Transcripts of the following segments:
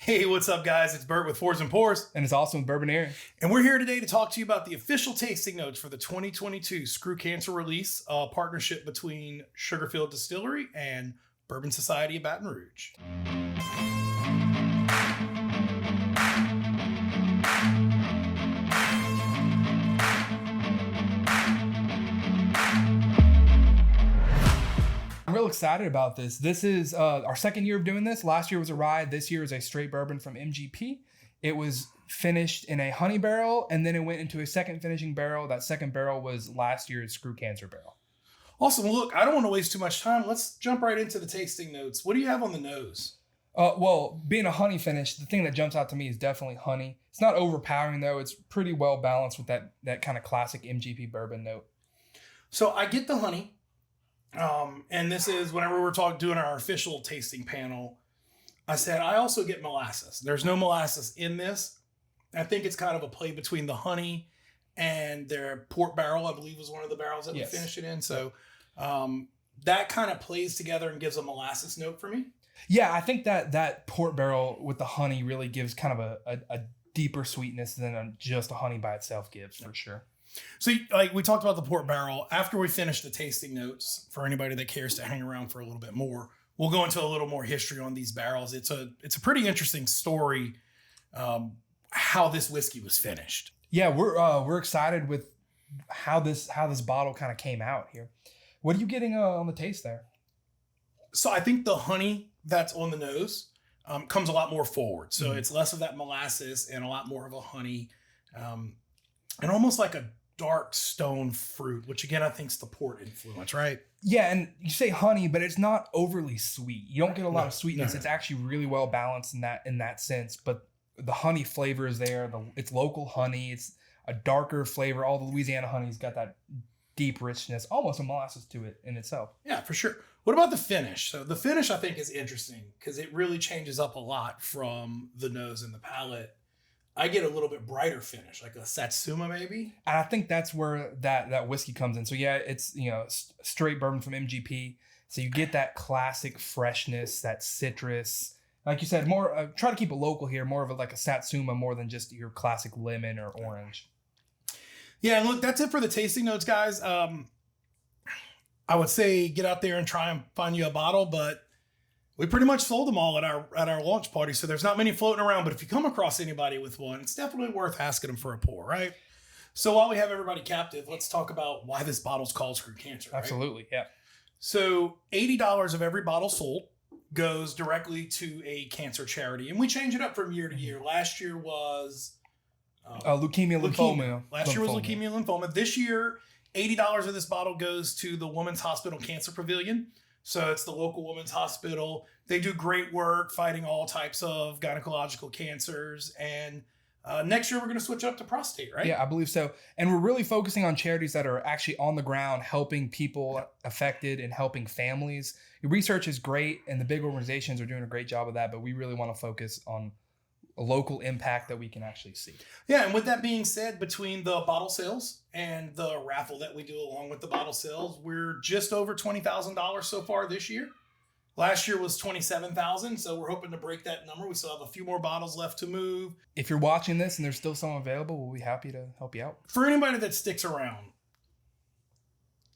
Hey, what's up, guys? It's Bert with Fours and Pours. And it's also with Bourbon. And we're here today to talk to you about the official tasting notes for the 2022 Screw Cancer release, a partnership between Sugarfield Distillery and Bourbon Society of Baton Rouge. I'm real excited about this. This is our second year of doing this. Last year was a rye. This year is a straight bourbon from MGP. It was finished in a honey barrel, and then it went into a second finishing barrel. That second barrel was last year's Screw Cancer barrel. Awesome. Well, look, I don't want to waste too much time. Let's jump right into the tasting notes. What do you have on the nose? Well, being a honey finish, the thing that jumps out to me is definitely honey. It's not overpowering, though. It's pretty well balanced with that kind of classic MGP bourbon note. So I get the honey. And this is whenever we're doing our official tasting panel, I said, I also get molasses. There's no molasses in this. I think it's kind of a play between the honey and their port barrel, I believe was one of the barrels that we finished it in. So, that kind of plays together and gives a molasses note for me. Yeah, I think that port barrel with the honey really gives kind of a deeper sweetness than just a honey by itself gives, for sure. So, like we talked about the port barrel, after we finish the tasting notes, for anybody that cares to hang around for a little bit more, we'll go into a little more history on these barrels. It's a pretty interesting story, how this whiskey was finished. Yeah, we're excited with how this bottle kind of came out here. What are you getting on the taste there? So I think the honey that's on the nose comes a lot more forward. So it's less of that molasses and a lot more of a honey, and almost like a dark stone fruit, which again, I think is the port influence, right? Yeah, and you say honey, but it's not overly sweet. You don't get a lot of sweetness. No. It's actually really well balanced in that sense. But the honey flavor is there. It's local honey. It's a darker flavor. All the Louisiana honey's got that deep richness, almost a molasses to it in itself. Yeah, for sure. What about the finish? So the finish, I think, is interesting because it really changes up a lot from the nose and the palate. I get a little bit brighter finish, like a Satsuma maybe. And I think that's where that whiskey comes in. So yeah, it's straight bourbon from MGP. So you get that classic freshness, that citrus. Like you said, more try to keep it local here, more of like a Satsuma more than just your classic lemon or orange. Yeah, and look, that's it for the tasting notes, guys. I would say get out there and try and find you a bottle, but we pretty much sold them all at our launch party, so there's not many floating around. But if you come across anybody with one, it's definitely worth asking them for a pour, right? So while we have everybody captive, let's talk about why this bottle's called Screw Cancer. Right? Absolutely, yeah. So $80 of every bottle sold goes directly to a cancer charity, and we change it up from year to year. Last year was leukemia, lymphoma. Last year was leukemia, lymphoma. This year, $80 of this bottle goes to the Women's Hospital Cancer Pavilion. So it's the local women's hospital. They do great work fighting all types of gynecological cancers. And next year, we're going to switch up to prostate, right? Yeah, I believe so. And we're really focusing on charities that are actually on the ground, helping people affected and helping families. Your research is great, and the big organizations are doing a great job of that, but we really want to focus on a local impact that we can actually see. Yeah, and with that being said, between the bottle sales and the raffle that we do along with the bottle sales, we're just over $20,000 so far this year. Last year was $27,000, so we're hoping to break that number. We still have a few more bottles left to move. If you're watching this and there's still some available, we'll be happy to help you out. For anybody that sticks around,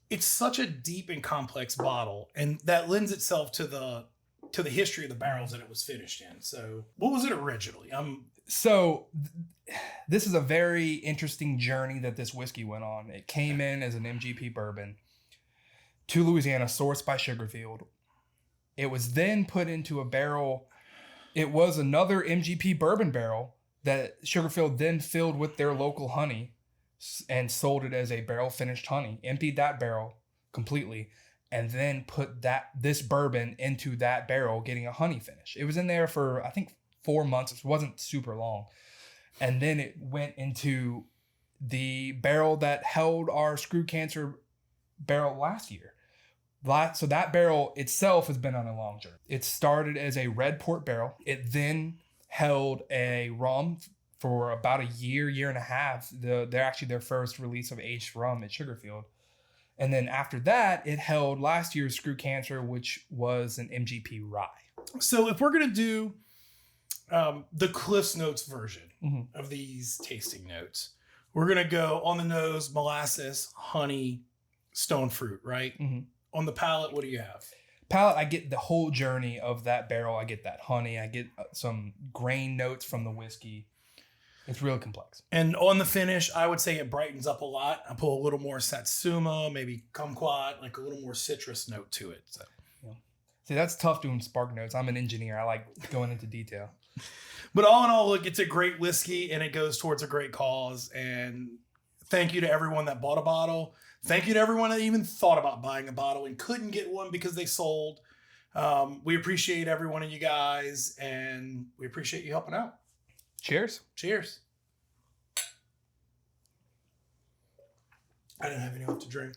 it's such a deep and complex bottle, and that lends itself to the history of the barrels that it was finished in. So what was it originally? This is a very interesting journey that this whiskey went on. It came in as an MGP bourbon to Louisiana, sourced by Sugarfield. It was then put into a barrel. It was another MGP bourbon barrel that Sugarfield then filled with their local honey and sold it as a barrel finished honey, emptied that barrel completely, and then put this bourbon into that barrel, getting a honey finish. It was in there for, I think, 4 months. It wasn't super long. And then it went into the barrel that held our Screw Cancer barrel last year. So that barrel itself has been on a long journey. It started as a red port barrel. It then held a rum for about a year and a half. They're actually their first release of aged rum at Sugarfield. And then after that, it held last year's Screw Cancer, which was an MGP rye. So if we're going to do the Cliff's Notes version of these tasting notes. We're going to go on the nose, molasses, honey, stone fruit, right? On the palate, what do you have? Palate, I get the whole journey of that barrel. I get that honey. I get some grain notes from the whiskey. It's really complex. And on the finish, I would say it brightens up a lot. I pull a little more satsuma, maybe kumquat, like a little more citrus note to it. So. Yeah. See, that's tough doing spark notes. I'm an engineer. I like going into detail. But all in all, look, it's a great whiskey and it goes towards a great cause. And thank you to everyone that bought a bottle. Thank you to everyone that even thought about buying a bottle and couldn't get one because they sold. We appreciate every one of you guys and we appreciate you helping out. Cheers. Cheers. I didn't have any left to drink.